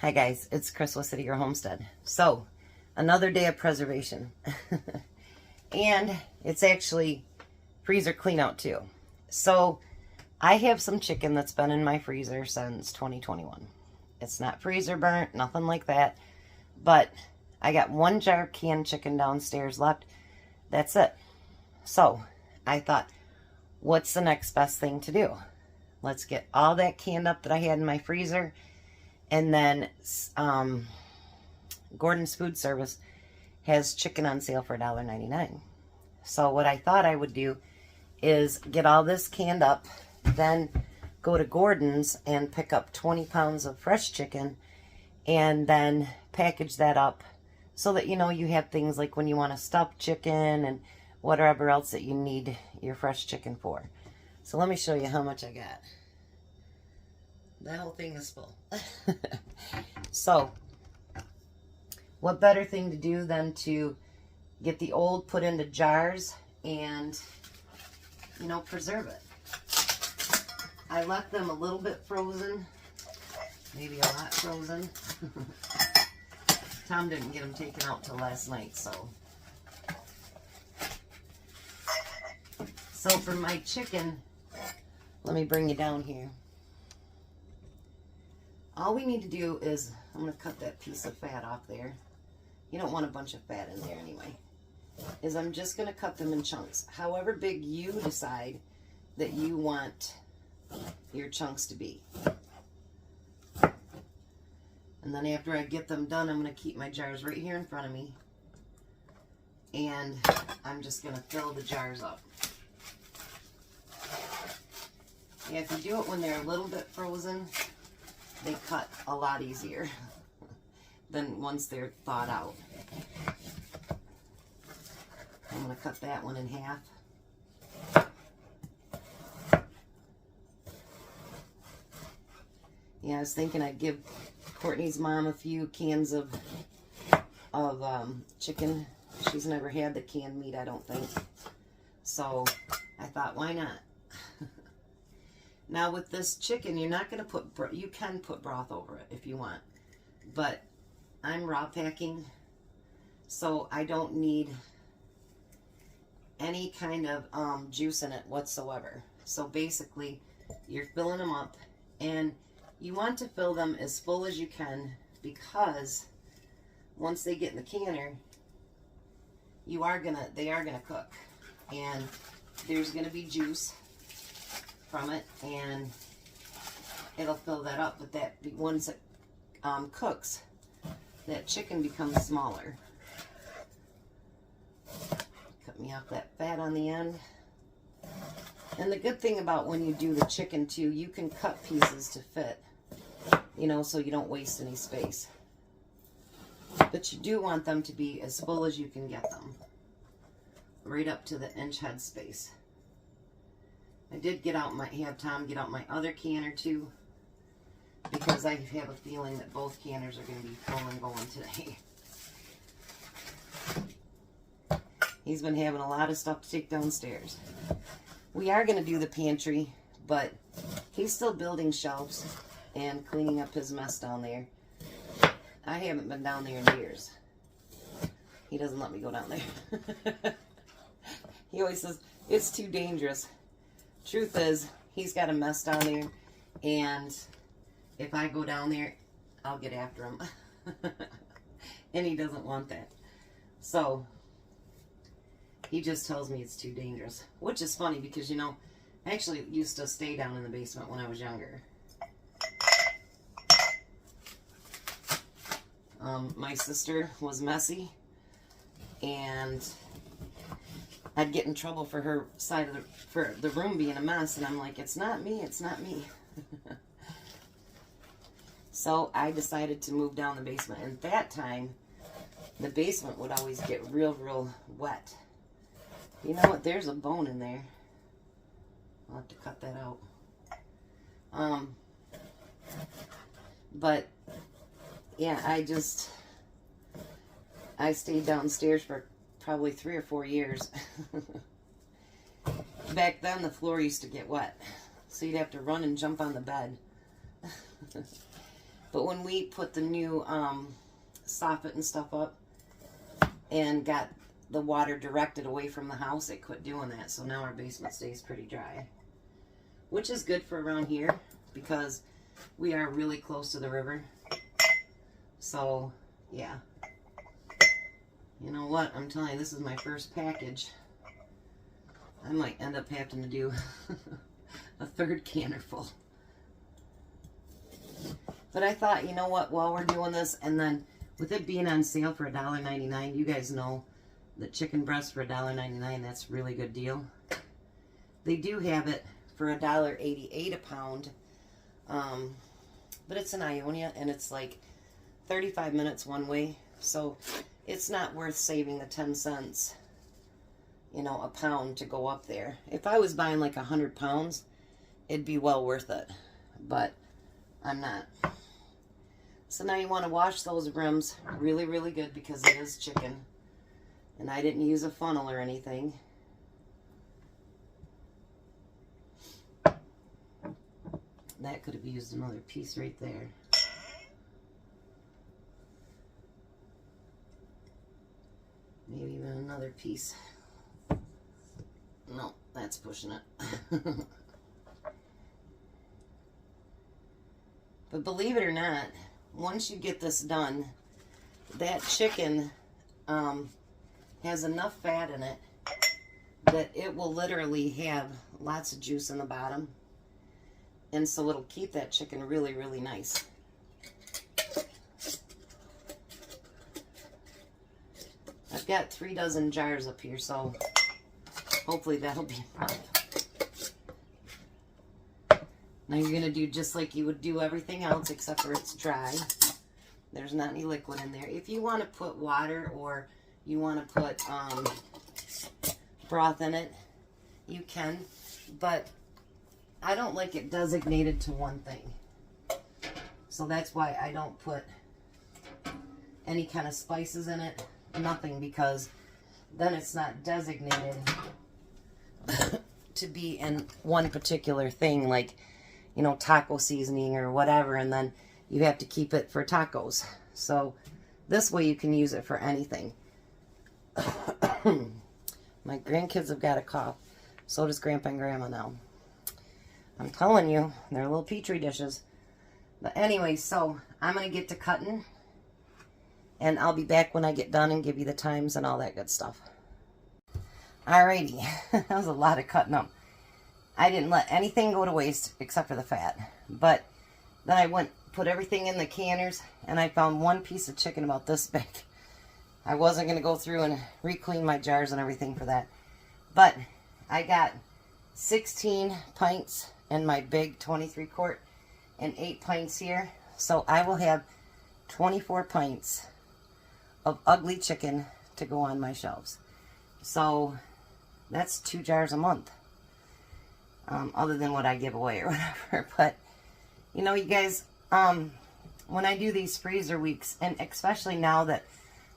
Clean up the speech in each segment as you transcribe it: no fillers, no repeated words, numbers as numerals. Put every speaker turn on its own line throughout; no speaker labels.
Hi guys, it's Chris with City Your Homestead. So, another day of preservation. And it's actually freezer clean out too. So, I have some chicken that's been in my freezer since 2021. It's not freezer burnt, nothing like that. But I got one jar of canned chicken downstairs left. That's it. So, I thought, what's the next best thing to do? Let's get all that canned up that I had in my freezer. And then Gordon's Food Service has chicken on sale for $1.99. So what I thought I would do is get all this canned up, then go to Gordon's and pick up 20 pounds of fresh chicken, and then package that up so that, you know, you have things like when you want to stuff chicken and whatever else that you need your fresh chicken for. So let me show you how much I got. That whole thing is full. So, what better thing to do than to get the old put into jars and, you know, preserve it. I left them a little bit frozen, maybe a lot frozen. Tom didn't get them taken out till last night, so. So for my chicken, let me bring you down here. All we need to do is, I'm going to cut that piece of fat off there. You don't want a bunch of fat in there anyway. Is I'm just going to cut them in chunks. However big you decide that you want your chunks to be. And then after I get them done, I'm going to keep my jars right here in front of me. And I'm just going to fill the jars up. Yeah, if you do it when they're a little bit frozen, they cut a lot easier than once they're thawed out. I'm going to cut that one in half. Yeah, I was thinking I'd give Courtney's mom a few cans of chicken. She's never had the canned meat, I don't think. So I thought, why not? Now with this chicken, you're not going to put, you can put broth over it if you want. But I'm raw packing, so I don't need any kind of juice in it whatsoever. So basically, you're filling them up, and you want to fill them as full as you can, because once they get in the canner, they are gonna cook, and there's gonna be juice from it, and it'll fill that up. But that once it cooks, that chicken becomes smaller. Cut me off that fat on the end. And the good thing about when you do the chicken too, you can cut pieces to fit, you know, so you don't waste any space. But you do want them to be as full as you can get them, right up to the inch head space. I did have Tom get out my other canner too, because I have a feeling that both canners are going to be full and going today. He's been having a lot of stuff to take downstairs. We are going to do the pantry, but he's still building shelves and cleaning up his mess down there. I haven't been down there in years. He doesn't let me go down there. He always says, it's too dangerous. Truth is, he's got a mess down there, and if I go down there, I'll get after him. And he doesn't want that. So, he just tells me it's too dangerous. Which is funny because, you know, I actually used to stay down in the basement when I was younger. My sister was messy, and I'd get in trouble for her side of for the room being a mess, and I'm like, it's not me, it's not me. So I decided to move down the basement, and that time, the basement would always get real, real wet. You know what? There's a bone in there. I'll have to cut that out. But yeah, I stayed downstairs for probably 3 or 4 years. Back then, the floor used to get wet, so you'd have to run and jump on the bed. But when we put the new soffit and stuff up and got the water directed away from the house, it quit doing that. So now our basement stays pretty dry, which is good for around here because we are really close to the river. So, yeah. You know what? I'm telling you, this is my first package. I might end up having to do a third canner full. But I thought, you know what, while we're doing this, and then with it being on sale for $1.99, you guys know that chicken breast for $1.99, that's a really good deal. They do have it for $1.88 a pound. But it's in Ionia, and it's like 35 minutes one way. So it's not worth saving the 10 cents, you know, a pound to go up there. If I was buying like 100 pounds, it'd be well worth it. But I'm not. So now you want to wash those rims really, really good because it is chicken. And I didn't use a funnel or anything. That could have used another piece right there. Maybe even another piece. No, that's pushing it. But believe it or not, once you get this done, that chicken has enough fat in it that it will literally have lots of juice in the bottom. And so it'll keep that chicken really, really nice. I've got 3 dozen jars up here, so hopefully that'll be enough. Now you're going to do just like you would do everything else, except for it's dry. There's not any liquid in there. If you want to put water or you want to put broth in it, you can. But I don't like it designated to one thing. So that's why I don't put any kind of spices in it. Nothing, because then it's not designated to be in one particular thing, like, you know, taco seasoning or whatever, and then you have to keep it for tacos. So this way you can use it for anything. My grandkids have got a cough. So does Grandpa and Grandma now. I'm telling you, they're little petri dishes. But anyway, so I'm going to get to cutting. And I'll be back when I get done and give you the times and all that good stuff. Alrighty, that was a lot of cutting up. I didn't let anything go to waste except for the fat. But then I put everything in the canners, and I found one piece of chicken about this big. I wasn't going to go through and re-clean my jars and everything for that. But I got 16 pints in my big 23 quart and 8 pints here. So I will have 24 pints of ugly chicken to go on my shelves. So that's 2 jars a month, other than what I give away or whatever. But you know, you guys, when I do these freezer weeks, and especially now that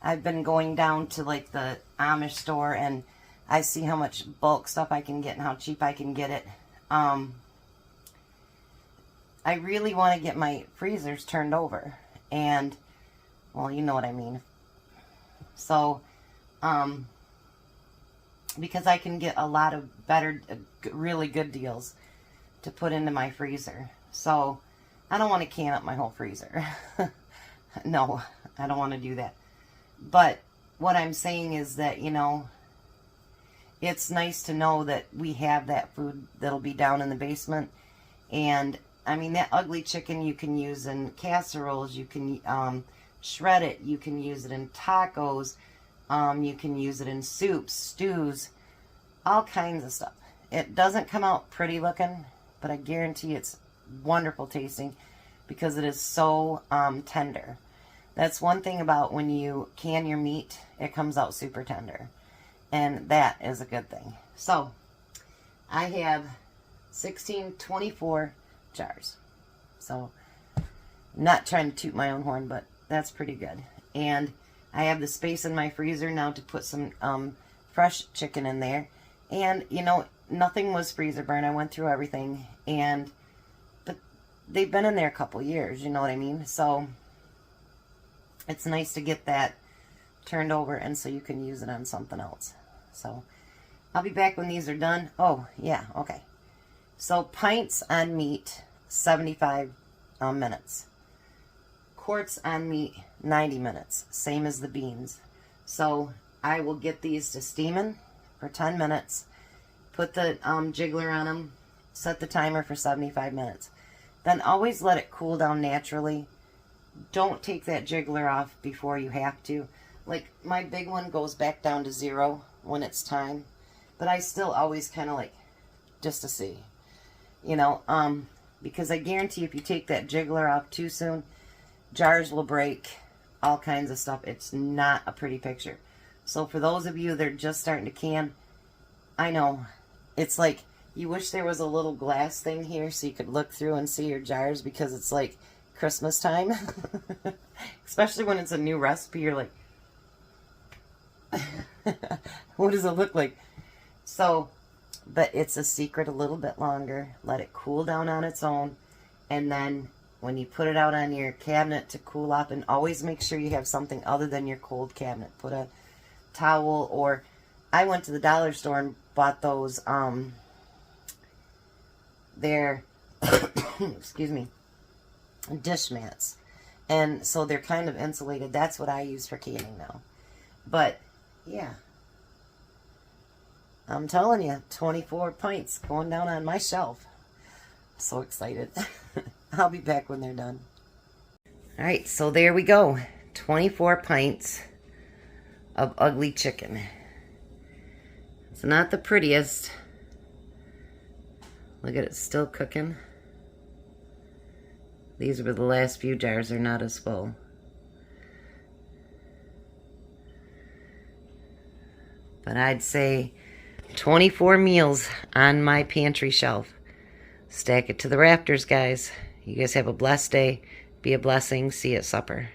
I've been going down to like the Amish store and I see how much bulk stuff I can get and how cheap I can get it, I really want to get my freezers turned over. And well, you know what I mean. So, because I can get a lot of better, really good deals to put into my freezer. So, I don't want to can up my whole freezer. No, I don't want to do that. But what I'm saying is that, you know, it's nice to know that we have that food that'll be down in the basement. And, I mean, that ugly chicken you can use in casseroles. You can shred it. You can use it in tacos. You can use it in soups, stews, all kinds of stuff. It doesn't come out pretty looking, but I guarantee it's wonderful tasting because it is so tender. That's one thing about when you can your meat, it comes out super tender. And that is a good thing. So, I have 24 jars. So, I'm not trying to toot my own horn, but that's pretty good. And I have the space in my freezer now to put some fresh chicken in there. And, you know, nothing was freezer burn. I went through everything. But they've been in there a couple years, you know what I mean? So it's nice to get that turned over, and so you can use it on something else. So I'll be back when these are done. Oh, yeah, okay. So pints on meat, 75 minutes. Quarts on meat, 90 minutes. Same as the beans. So I will get these to steaming for 10 minutes. Put the jiggler on them. Set the timer for 75 minutes. Then always let it cool down naturally. Don't take that jiggler off before you have to. Like, my big one goes back down to 0 when it's time. But I still always kind of like, just to see. You know, because I guarantee if you take that jiggler off too soon, jars will break, all kinds of stuff. It's not a pretty picture. So for those of you that are just starting to can, I know, it's like, you wish there was a little glass thing here so you could look through and see your jars, because it's like Christmas time. Especially when it's a new recipe, you're like, what does it look like? So, but it's a secret a little bit longer. Let it cool down on its own. And then when you put it out on your cabinet to cool off, and always make sure you have something other than your cold cabinet. Put a towel, or I went to the dollar store and bought those, they're, excuse me, dish mats. And so they're kind of insulated. That's what I use for canning now. But, yeah. I'm telling you, 24 pints going down on my shelf. So excited. I'll be back when they're done. Alright, so there we go. 24 pints of ugly chicken. It's not the prettiest. Look at it, still cooking. These were the last few jars. They're not as full. But I'd say 24 meals on my pantry shelf. Stack it to the rafters, guys. You guys have a blessed day. Be a blessing. See you at supper.